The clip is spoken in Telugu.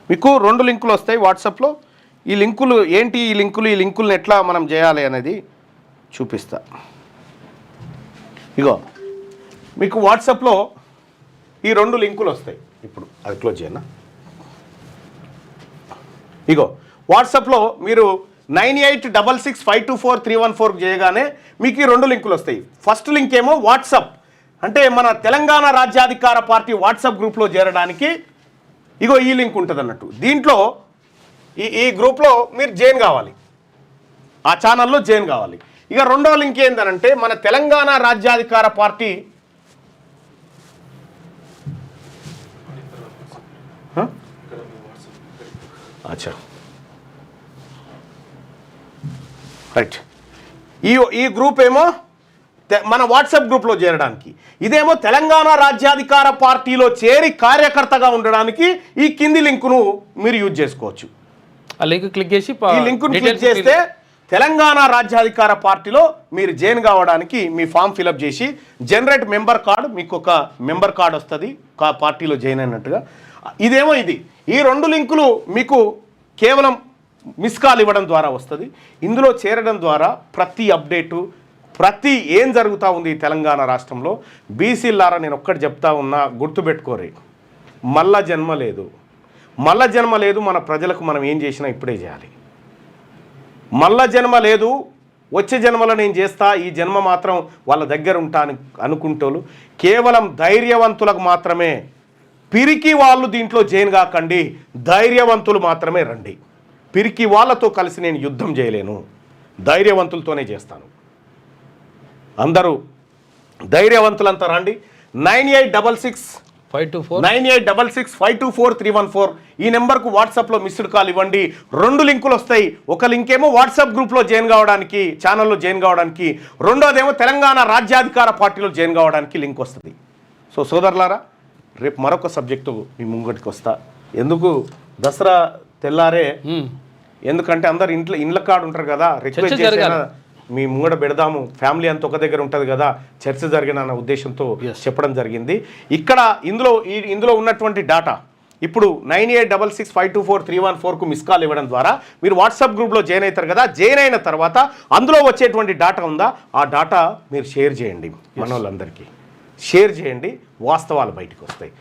మీకు 2 లింకులు వస్తాయి వాట్సాప్లో. ఈ లింకులు ఏంటి, ఈ లింకులను ఎట్లా మనం చేయాలి అనేది చూపిస్తా. ఇగో మీకు వాట్సాప్లో ఈ 2 లింకులు వస్తాయి. ఇప్పుడు అది క్లోజ్ చేయనా. ఇగో వాట్సాప్లో మీరు 9866524314 చేయగానే మీకు ఈ 2 లింకులు వస్తాయి. ఫస్ట్ లింక్ ఏమో వాట్సాప్, అంటే మన తెలంగాణ రాజ్యాధికార పార్టీ వాట్సాప్ గ్రూప్లో చేరడానికి ఇగో ఈ లింక్ ఉంటుంది అన్నట్టు. దీంట్లో ఈ గ్రూప్లో మీరు జాయిన్ కావాలి, ఆ ఛానల్లో జాయిన్ కావాలి. ఇక రెండో లింక్ ఏంటంటే మన తెలంగాణ రాజ్యాధికార పార్టీ అచ్చా రైట్. ఈ గ్రూప్ ఏమో మన వాట్సాప్ గ్రూప్లో చేరడానికి, ఇదేమో తెలంగాణ రాజ్యాధికార పార్టీలో చేరి కార్యకర్తగా ఉండడానికి ఈ కింది లింకును మీరు యూజ్ చేసుకోవచ్చు. ఆ లింక్ క్లిక్ చేసి ఈ లింకును క్లిక్ చేస్తే తెలంగాణ రాజ్యాధికార పార్టీలో మీరు జాయిన్ కావడానికి మీ ఫామ్ ఫిలప్ చేసి జనరేట్ మెంబర్ కార్డు, మీకు ఒక మెంబర్ కార్డు వస్తుంది పార్టీలో జాయిన్ అయినట్టుగా. ఇదేమో ఇది. ఈ 2 లింకులు మీకు కేవలం మిస్ కాల్ ఇవ్వడం ద్వారా వస్తుంది. ఇందులో చేరడం ద్వారా ప్రతి అప్డేటు, ప్రతి ఏం జరుగుతూ ఉంది తెలంగాణ రాష్ట్రంలో, బీసీలారా నేను ఒక్కటి చెప్తా ఉన్నా, గుర్తుపెట్టుకోరే, మళ్ళా జన్మ లేదు. మళ్ళా జన్మ లేదు. మన ప్రజలకు మనం ఏం చేసినా ఇప్పుడే చేయాలి. మళ్ళా జన్మ లేదు, వచ్చే జన్మలో నేను చేస్తా, ఈ జన్మ మాత్రం వాళ్ళ దగ్గర ఉంటాను అనుకుంటోళ్ళు కేవలం ధైర్యవంతులకు మాత్రమే. పిరికి వాళ్ళు దీంట్లో జాయిన్ కాకండి, ధైర్యవంతులు మాత్రమే రండి. పిరికి వాళ్ళతో కలిసి నేను యుద్ధం చేయలేను, ధైర్యవంతులతోనే చేస్తాను. అందరూ ధైర్యవంతులంతా రండి. 9866524314 ఈ నెంబర్కు వాట్సాప్లో మిస్డ్ కాల్ ఇవ్వండి. 2 లింకులు వస్తాయి. ఒక లింక్ ఏమో వాట్సాప్ గ్రూప్లో జాయిన్ కావడానికి, ఛానల్లో జాయిన్ కావడానికి, రెండోదేమో తెలంగాణ రాజ్యాధికార పార్టీలో జాయిన్ కావడానికి లింక్ వస్తుంది. సో సోదరులారా, రేపు మరొక సబ్జెక్టు మీ ముంగటికి వస్తా. ఎందుకు దసరా తెల్లారే, ఎందుకంటే అందరు ఇండ్ల కాడు ఉంటారు కదా, రిక్వెస్ట్ చేసిన మీ ముంగడ పెడదాము, ఫ్యామిలీ అంతా ఒక దగ్గర ఉంటుంది కదా, చర్చ జరిగిన అన్న ఉద్దేశంతో చెప్పడం జరిగింది. ఇక్కడ ఇందులో ఉన్నటువంటి డాటా ఇప్పుడు 9866524314కు మిస్ కాల్ ఇవ్వడం ద్వారా మీరు వాట్సాప్ గ్రూప్లో జాయిన్ అవుతారు కదా. జాయిన్ అయిన తర్వాత అందులో వచ్చేటువంటి డాటా ఉందా, ఆ డాటా మీరు షేర్ చేయండి, మన వాళ్ళందరికీ షేర్ చేయండి, వాస్తవాలు బయటకు వస్తాయి.